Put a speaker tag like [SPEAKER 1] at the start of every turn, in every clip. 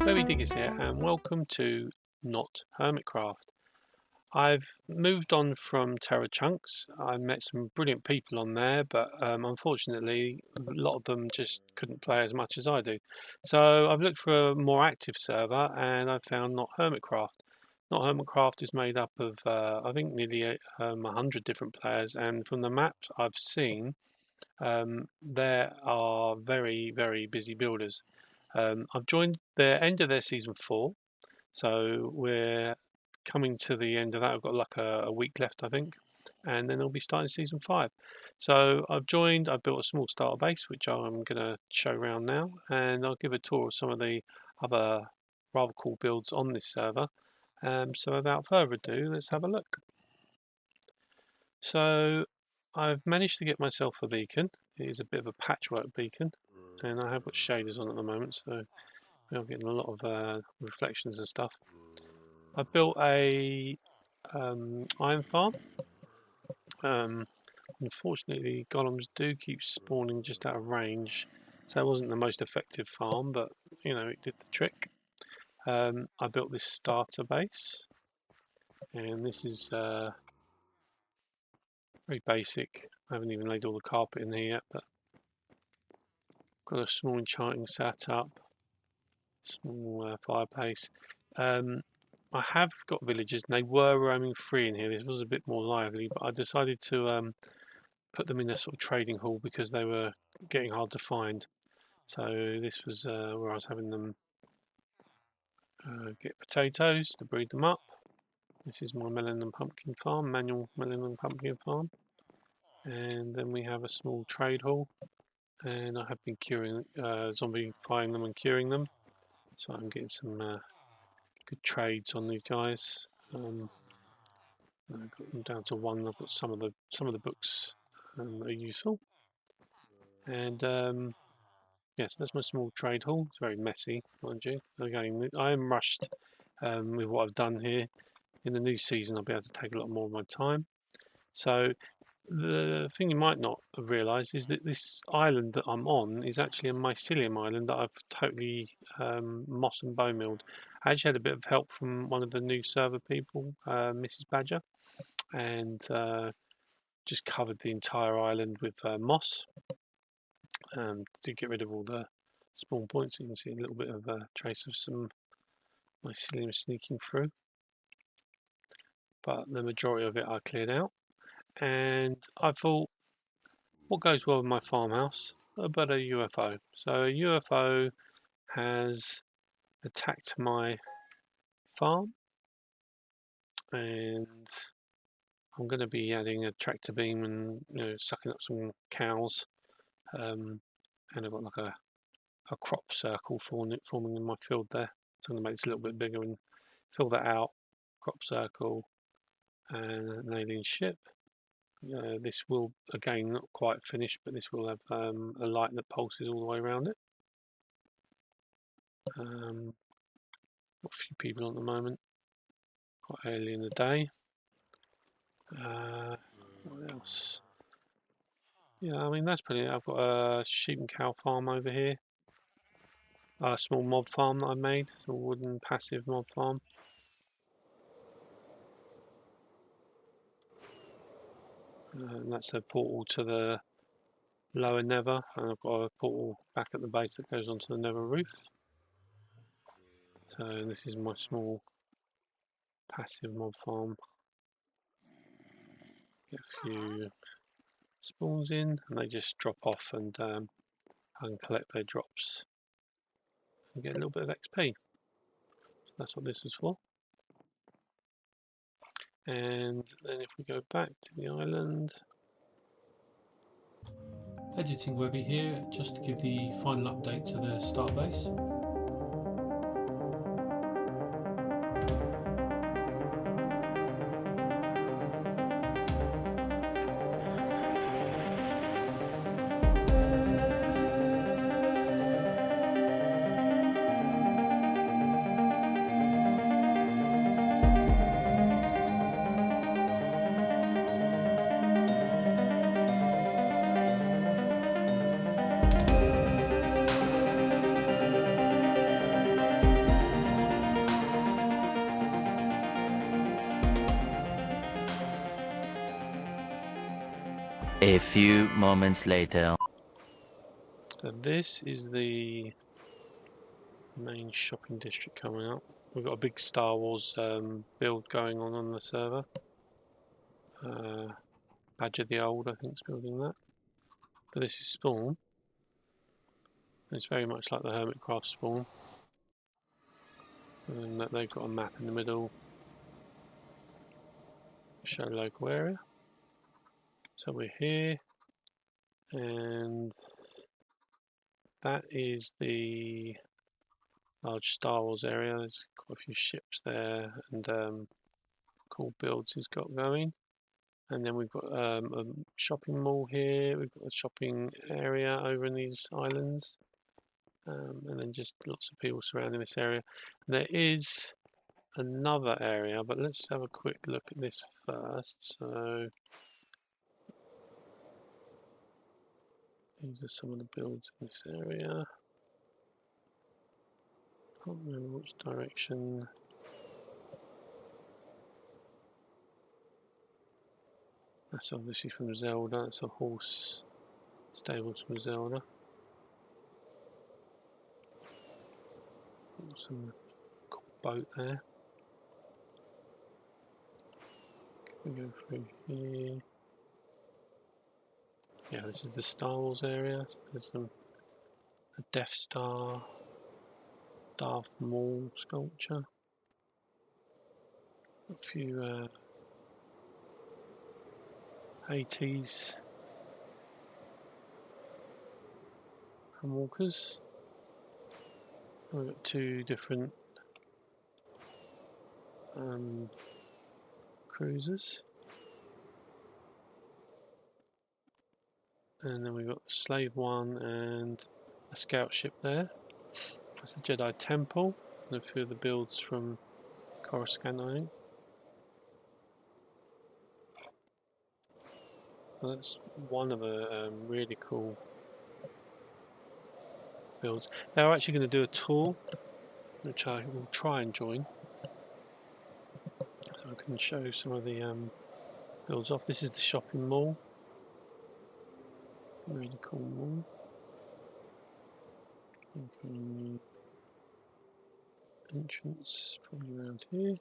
[SPEAKER 1] Webby Diggers here, and welcome to Not Hermitcraft. I've moved on from Terra Chunks. I met some brilliant people on there, but unfortunately a lot of them just couldn't play as much as I do. So I've looked for a more active server and I found Not Hermitcraft. Not Hermitcraft is made up of I think nearly 100 different players, and from the maps I've seen there are very busy builders. I've joined the end of their season 4, so we're coming to the end of that. I've got like a week left, I think, and then they'll be starting season 5. So I've joined. I've built a small starter base, which I'm going to show around now, and I'll give a tour of some of the other rather cool builds on this server. So without further ado, let's have a look. So I've managed to get myself a beacon. It is a bit of a patchwork beacon, and I have got shaders on at the moment, so I'm getting a lot of reflections and stuff. I've built a iron farm. Unfortunately, golems do keep spawning just out of range, so it wasn't the most effective farm, but you know, it did the trick. I built this starter base, and this is very basic. I haven't even laid all the carpet in here yet, but got a small enchanting setup, small fireplace. I have got villagers, and they were roaming free in here. This was a bit more lively, but I decided to put them in a sort of trading hall because they were getting hard to find. So this was where I was having them get potatoes to breed them up. This is my melon and pumpkin farm, manual melon and pumpkin farm. And then we have a small trade hall, and I have been curing, zombifying them and curing them. So I'm getting some good trades on these guys. I've got them down to 1. I've got some of the books are useful. And yes, that's my small trade hall. It's very messy, mind you. Again, I am rushed with what I've done here. In the new season, I'll be able to take a lot more of my time. So the thing you might not have realised is that this island that I'm on is actually a mycelium island that I've totally moss and bone milled. I actually had a bit of help from one of the new server people, Mrs. Badger, and just covered the entire island with moss to get rid of all the spawn points. You can see a little bit of a trace of some mycelium sneaking through, but the majority of it I cleared out. And I thought, what goes well with my farmhouse but a UFO? So a UFO has attacked my farm, and I'm going to be adding a tractor beam and sucking up some cows, and I've got like a crop circle forming in my field there. So I'm going to make this a little bit bigger and fill that out. Crop circle and an alien ship. This will, again, not quite finished, but this will have a light that pulses all the way around it. Got a few people on at the moment, quite early in the day. What else? Yeah, I mean, that's pretty. I've got a sheep and cow farm over here. A small mob farm that I made, a wooden passive mob farm. And that's a portal to the lower nether, and I've got a portal back at the base that goes onto the nether roof. So this is my small passive mob farm. Get a few spawns in, and they just drop off, and I can collect their drops and get a little bit of XP. So that's what this is for. And then if we go back to the island, editing Webby here, just to give the final update to the start base.
[SPEAKER 2] A few moments later.
[SPEAKER 1] So this is the main shopping district coming up. We've got a big Star Wars build going on the server. Badger the Old, I think, is building that. But this is spawn. It's very much like the Hermitcraft spawn. And that they've got a map in the middle. Show local area. So we're here. And that is the large Star Wars area. There's quite a few ships there and cool builds he's got going. And then we've got a shopping mall here. We've got a shopping area over in these islands. And then just lots of people surrounding this area. There is another area, but let's have a quick look at this first. So these are some of the builds in this area. Can't remember which direction. That's obviously from Zelda. It's a horse stables from Zelda. Some cool boat there. Can we go through here? Yeah, this is the Star Wars area. There's a Death Star, Darth Maul sculpture. A few 80s walkers. We've got two different cruisers. And then we've got Slave One and a scout ship there. That's the Jedi Temple and a few of the builds from Coruscant, I think. Well, that's one of the really cool builds. They're actually going to do a tour, which I will try and join. So I can show some of the builds off. This is the shopping mall. Really cool mall. Entrance probably around here.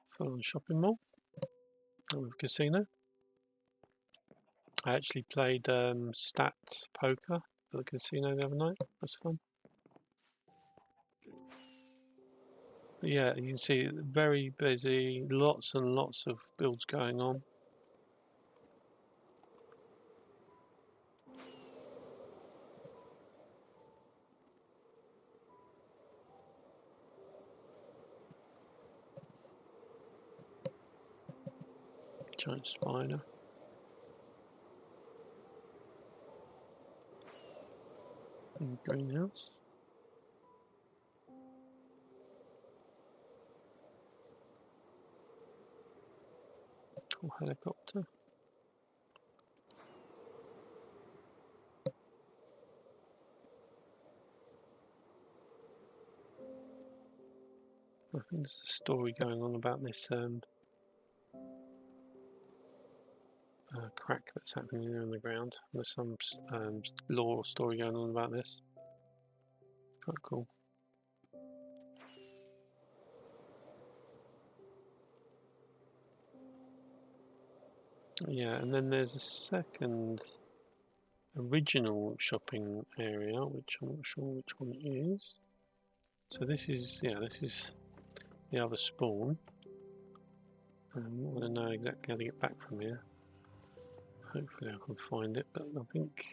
[SPEAKER 1] Full-on shopping mall. With casino. I actually played stat poker at the casino the other night. That was fun. But yeah, you can see very busy. Lots and lots of builds going on. Giant spider. And greenhouse. Cool helicopter. I think there's a story going on about this crack that's happening there on the ground. There's some lore or story going on about this. Quite cool. Yeah, and then there's a second original shopping area, which I'm not sure which one it is. So this is, yeah, this is the other spawn. I want to know exactly how to get back from here. Hopefully I can find it, but I think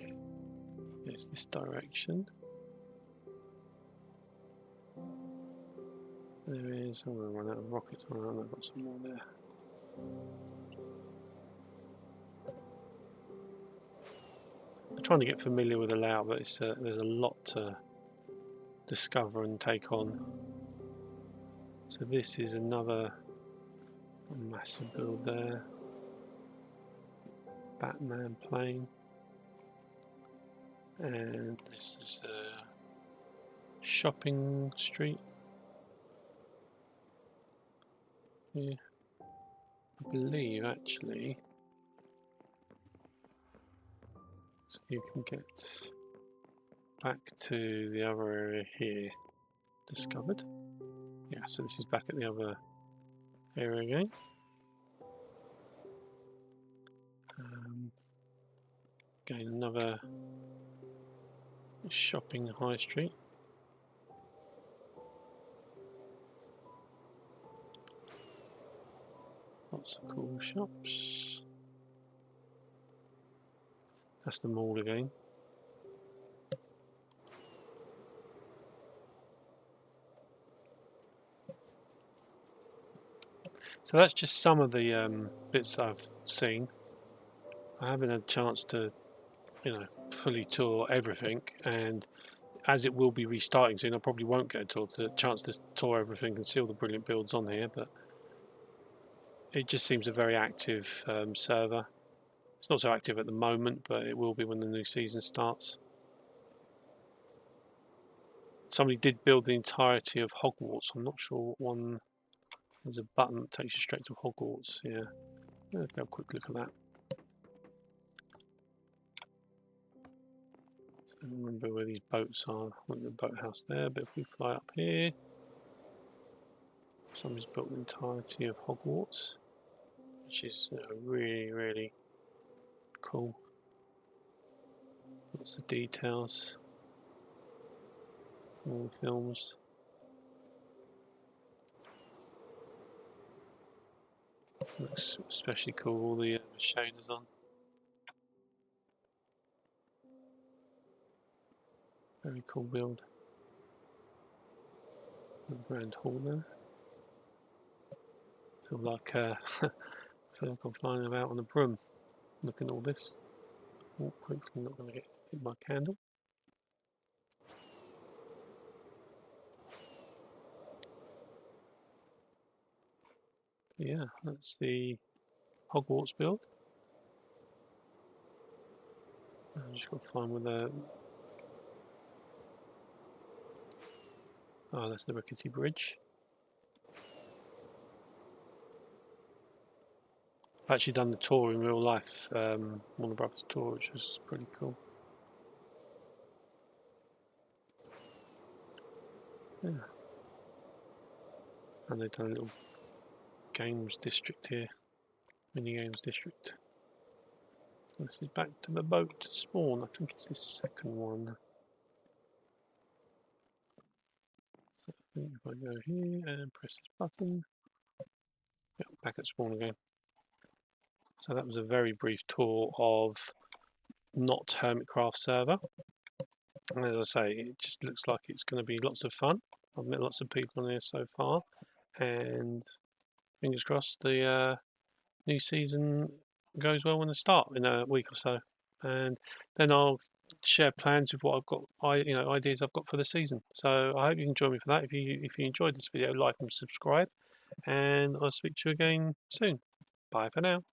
[SPEAKER 1] it's this direction. There is, I'm going to run out of rockets. I've got some more there. I'm trying to get familiar with the layout, but it's, there's a lot to discover and take on. So this is another massive build there. Batman plane. And this is a shopping street. Yeah. I believe actually, so you can get back to the other area here. Discovered. Yeah, so this is back at the other area again. Again, another shopping high street. Lots of cool shops. That's the mall again. So that's just some of the bits I've seen. I haven't had a chance to, fully tour everything, and as it will be restarting soon, I probably won't get a chance to tour everything and see all the brilliant builds on here, but it just seems a very active server. It's not so active at the moment, but it will be when the new season starts. Somebody did build the entirety of Hogwarts. I'm not sure what one. There's a button that takes you straight to Hogwarts. Yeah, let's have a quick look at that. I don't remember where these boats are. I want the boathouse there, but if we fly up here, somebody's built the entirety of Hogwarts, which is really, really cool. Lots of details. All the films. Looks especially cool, all the shaders on. Very cool build. The grand hall there. Feel like I'm flying about on a broom looking at all this. Oh, hopefully not going to get hit by a candle. Yeah, that's the Hogwarts build. I've just got to find where the... Oh, that's the rickety bridge. I've actually done the tour in real life, Warner Brothers tour, which was pretty cool. Yeah. And they've done a little games district here, mini games district. This is back to the boat spawn. I think it's the second one. So I think if I go here and press this button, yeah, back at spawn again. So that was a very brief tour of not Hermitcraft server. And as I say, it just looks like it's going to be lots of fun. I've met lots of people on here so far, and fingers crossed the new season goes well when they start in a week or so, and then I'll share plans with what I've got, ideas I've got for the season. So I hope you can join me for that. If you enjoyed this video, like and subscribe, and I'll speak to you again soon. Bye for now.